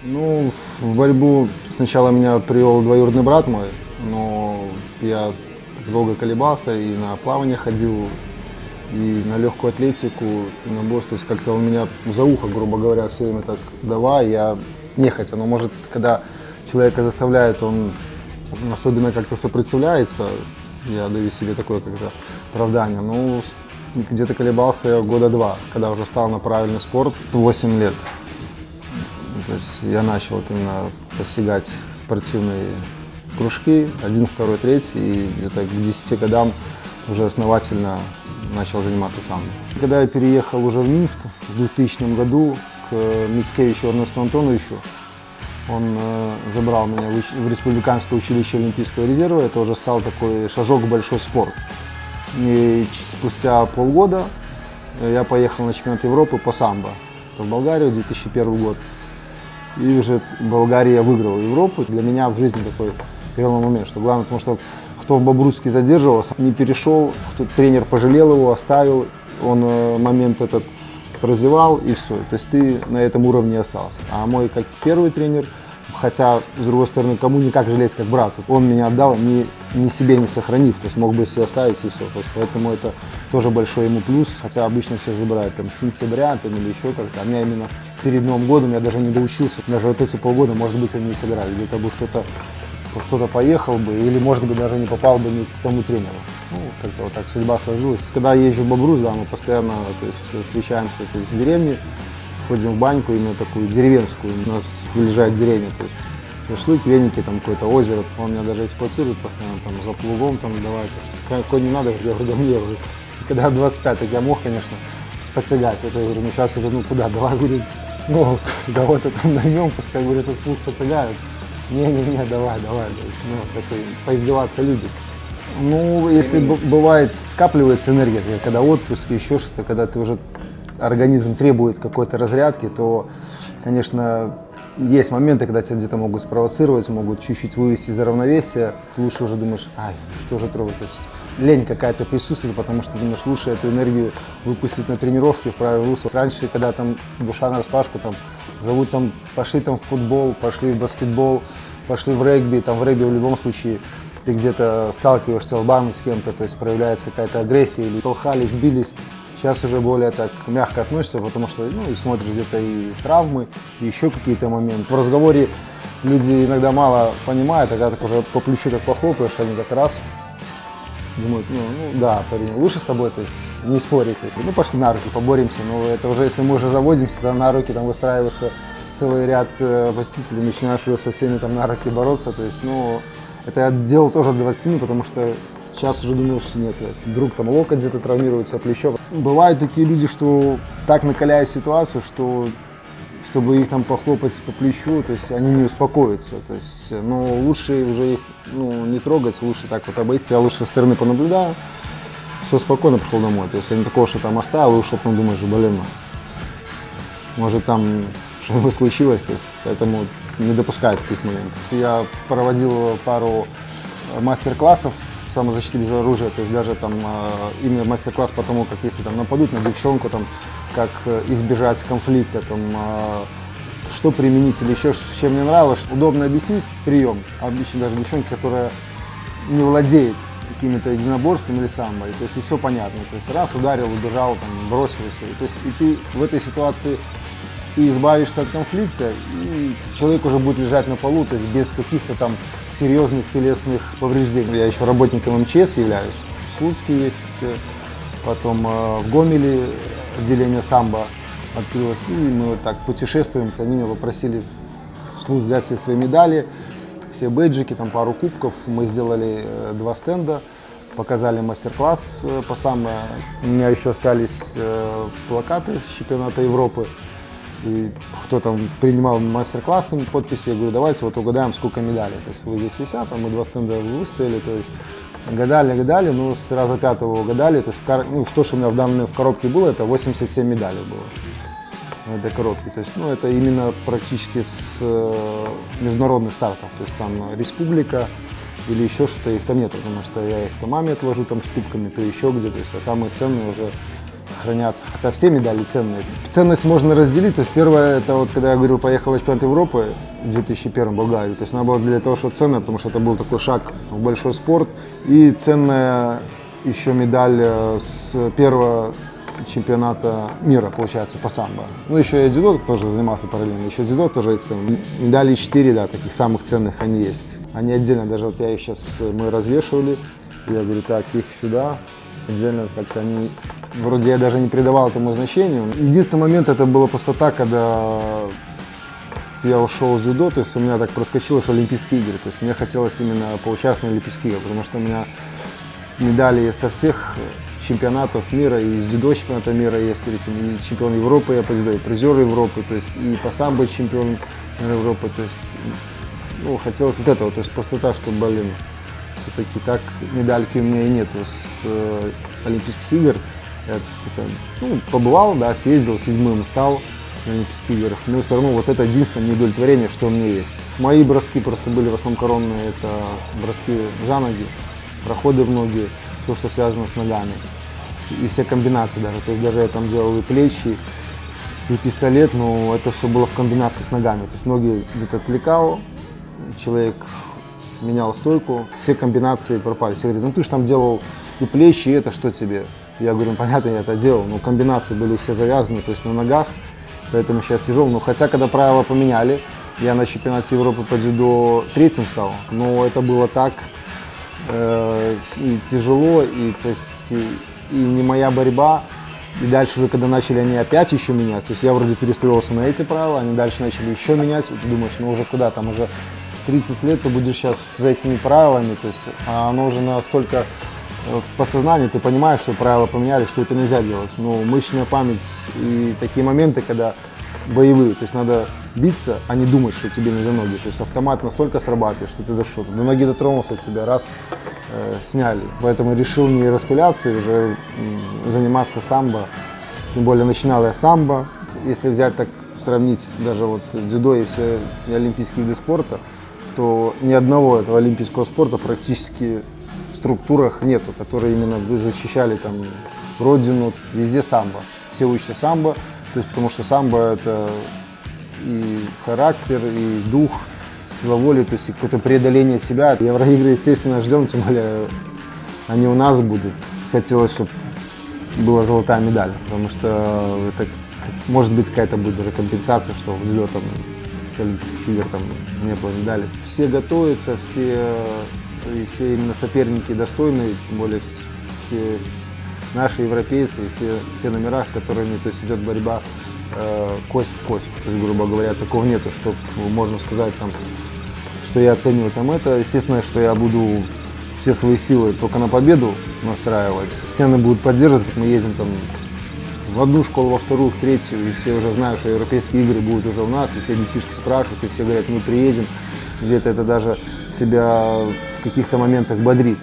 Ну, в борьбу сначала меня привел двоюродный брат мой, но я долго колебался и на плавание ходил, и на легкую атлетику, и на бокс. То есть как-то он меня за ухо, грубо говоря, все время так давай, я нехотя. Но может, когда человека заставляет, он особенно как-то сопротивляется, я даю себе такое как-то оправдание. Ну, где-то колебался я года 2, когда уже стал на правильный спорт, 8 лет. То есть я начал вот именно постигать спортивные кружки, 1, 2, 3, и где-то к 10 годам уже основательно начал заниматься сам. Когда я переехал уже в Минск в 2000 году к Мицкевичу Эрнесту Антоновичу, он забрал меня в Республиканское училище Олимпийского резерва, это уже стал такой шажок в большой спорт. И спустя полгода я поехал на чемпионат Европы по самбо в Болгарию, 2001 год. И уже Болгария выиграла Европу. Для меня в жизни такой переломный момент, что главное, потому что кто в Бобруйске задерживался, не перешел, тренер пожалел его, оставил, он момент этот развивал и все. То есть ты на этом уровне остался. А мой как первый тренер, хотя, с другой стороны, кому никак жалеть, как брату, он меня отдал, ни себе не сохранив, то есть мог бы себе оставить и все. То есть, поэтому это тоже большой ему плюс, хотя обычно всех забирают там, с сентября там, или еще как-то, а меня именно перед Новым годом я даже не доучился, даже вот эти полгода, может быть, они не сыграли, где-то бы кто-то поехал бы, или, может быть, даже не попал бы ни к тому тренеру. Ну, как-то вот так судьба сложилась. Когда я езжу в Бобруйск, да, мы постоянно то есть, встречаемся то есть, в деревне, ходим в баньку, именно такую деревенскую, у нас приезжает деревня, то есть шашлык, веники, там какое-то озеро, он меня даже эксплуатирует постоянно, там, за плугом, там, давай, то есть, какой не надо, я говорю, да мне, когда 25, так я мог, конечно, подтягать, это, я говорю, ну, сейчас уже, ну, куда, давай, говорю, ну, кого-то там наймем, пускай, говорю, этот плуг подтягают, не-не-не, давай, то есть, ну, такой, поиздеваться любит. Ну, если бывает, скапливается энергия, когда отпуск, еще что-то, когда ты уже организм требует какой-то разрядки, то, конечно, есть моменты, когда тебя где-то могут спровоцировать, могут чуть-чуть вывести из равновесия. Ты лучше уже думаешь, ай, что же трогать. То есть лень какая-то присутствует, потому что думаешь, лучше эту энергию выпустить на тренировке в правильный русло. Раньше, когда там душа нараспашку, там зовут там, пошли там в футбол, пошли в баскетбол, пошли в регби, там в регби в любом случае ты где-то сталкиваешься лбами с кем-то, то есть проявляется какая-то агрессия, или толхались, сбились. Сейчас уже более так мягко относятся, потому что ну, и смотришь где-то и травмы, и еще какие-то моменты. В разговоре люди иногда мало понимают, а когда так уже по плечу так похлопаешь, они так раз думают, ну да, парень, лучше с тобой, то есть не спорить. То есть, ну пошли на руки, поборемся, но это уже, если мы уже заводимся, тогда на руки там выстраивается целый ряд посетителей, начинаешь уже со всеми там на руки бороться, то есть, ну, это я делал тоже до 27, потому что сейчас уже думаешь, нет, вдруг там локоть где-то травмируется, плечо. Бывают такие люди, что так накаляют ситуацию, что чтобы их там похлопать по плечу, то есть они не успокоятся. То есть, ну, лучше уже их ну, не трогать, лучше так вот обойти. Я лучше со стороны понаблюдаю, все спокойно пошел домой. То есть я не такого, что там оставил, лучше потом думаешь, блин, может там что-то случилось, то есть, поэтому не допускаю таких моментов. Я проводил пару мастер-классов самозащиты без оружия, то есть даже там именно мастер-класс по тому, как если там нападут на девчонку, там, как избежать конфликта, там, что применить или еще, чем мне нравилось, что удобно объяснить прием, обычно даже девчонке, которая не владеет какими-то единоборствами или самбо, то есть и все понятно, то есть раз ударил, убежал, там, бросился, то есть и ты в этой ситуации и избавишься от конфликта, и человек уже будет лежать на полу, то есть без каких-то там серьезных телесных повреждений. Я еще работником МЧС являюсь. В Слуцке есть, потом в Гомеле отделение самбо открылось. И мы вот так путешествуем. Они меня попросили в Слуцк взять все свои медали, все бейджики, там пару кубков. Мы сделали 2 стенда, показали мастер-класс по самбо. У меня еще остались плакаты с чемпионата Европы. И кто там принимал мастер-классы, подписи, я говорю, давайте вот угадаем, сколько медалей. То есть вы здесь висят, там мы 2 стенда выставили, то есть гадали, но с раза 5-го угадали. То есть, ну, что у меня в данной в коробке было, это 87 медалей было в этой коробке. То есть, ну, это именно практически с международных стартов. То есть там республика или еще что-то, их там нет, потому что я их то маме отложу там с кубками, то еще где-то. То есть, а самые ценные уже хранятся. Хотя все медали ценные. Ценность можно разделить. То есть первое, это вот когда я говорил, поехал на чемпионат Европы в 2001 в Болгарию. То есть она была для того, что ценная, потому что это был такой шаг в большой спорт. И ценная еще медаль с первого чемпионата мира, получается, по самбо. Ну, еще я дзюдо тоже занимался параллельно. Еще дзюдо тоже есть ценные. Медали 4, да, таких самых ценных они есть. Они отдельно, даже вот я их сейчас, мы развешивали. Я говорю, так, их сюда. Отдельно как-то они, вроде я даже не придавал этому значению. Единственный момент, это было просто так, когда я ушел из дзюдо, то есть у меня так проскочило, что Олимпийские игры. То есть мне хотелось именно поучаствовать на Олимпийских играх, потому что у меня медали со всех чемпионатов мира, и из дзюдо чемпионата мира есть, и чемпион Европы я по дзюдо, и призер Европы, то есть и по самбо чемпион Европы, то есть ну, хотелось вот этого, то есть просто так, что, блин, все-таки так медальки у меня и нет с Олимпийских игр. Я ну, побывал, да, съездил, 7-м стал на Олимпийских играх, но все равно вот это единственное неудовлетворение, что у меня есть. Мои броски просто были в основном коронные, это броски за ноги, проходы в ноги, все, что связано с ногами, и все комбинации даже. То есть даже я там делал и плечи, и пистолет, но это все было в комбинации с ногами. То есть ноги где-то отвлекал, человек менял стойку, все комбинации пропали. Все говорят, ну ты же там делал и плечи, и это что тебе? Я говорю, ну понятно, я это делал, но комбинации были все завязаны, то есть на ногах, поэтому сейчас тяжело. Но хотя, когда правила поменяли, я на чемпионате Европы по дзюдо 3-м стал, но это было так и тяжело, и, то есть, и не моя борьба. И дальше уже, когда начали они опять еще менять, то есть я вроде перестроился на эти правила, они дальше начали еще менять, и ты думаешь, ну уже куда, там уже 30 лет ты будешь сейчас с этими правилами, то есть оно уже настолько в подсознании, ты понимаешь, что правила поменяли, что это нельзя делать. Но мышечная память и такие моменты, когда боевые, то есть надо биться, а не думать, что тебе не за ноги. То есть автомат настолько срабатывает, что ты до ноги дотронулся, от тебя раз сняли. Поэтому решил не распыляться и уже заниматься самбо. Тем более начинал я самбо, если взять так, сравнить даже вот дзюдо и все олимпийские виды спорта, то ни одного этого олимпийского спорта практически в структурах нету, которые именно защищали там родину, везде самбо. Все учатся самбо, то есть потому что самбо это и характер, и дух, сила воли, то есть какое-то преодоление себя. Евроигры, естественно, ждем, тем более они у нас будут. Хотелось, чтобы была золотая медаль, потому что это может быть какая-то будет даже компенсация, что в дзюдо там с Олимпийских игр там не было медали. Все готовятся, все именно соперники достойные, тем более все наши европейцы, все номера, с которыми то есть, идет борьба кость в кость. То есть, грубо говоря, такого нету, что можно сказать, там, что я оцениваю там это. Естественно, что я буду все свои силы только на победу настраивать. Стены будут поддерживать, как мы едем там в одну школу, во вторую, в третью, и все уже знают, что европейские игры будут уже у нас, и все детишки спрашивают, и все говорят, мы приедем, где-то это даже тебя в каких-то моментах бодрит.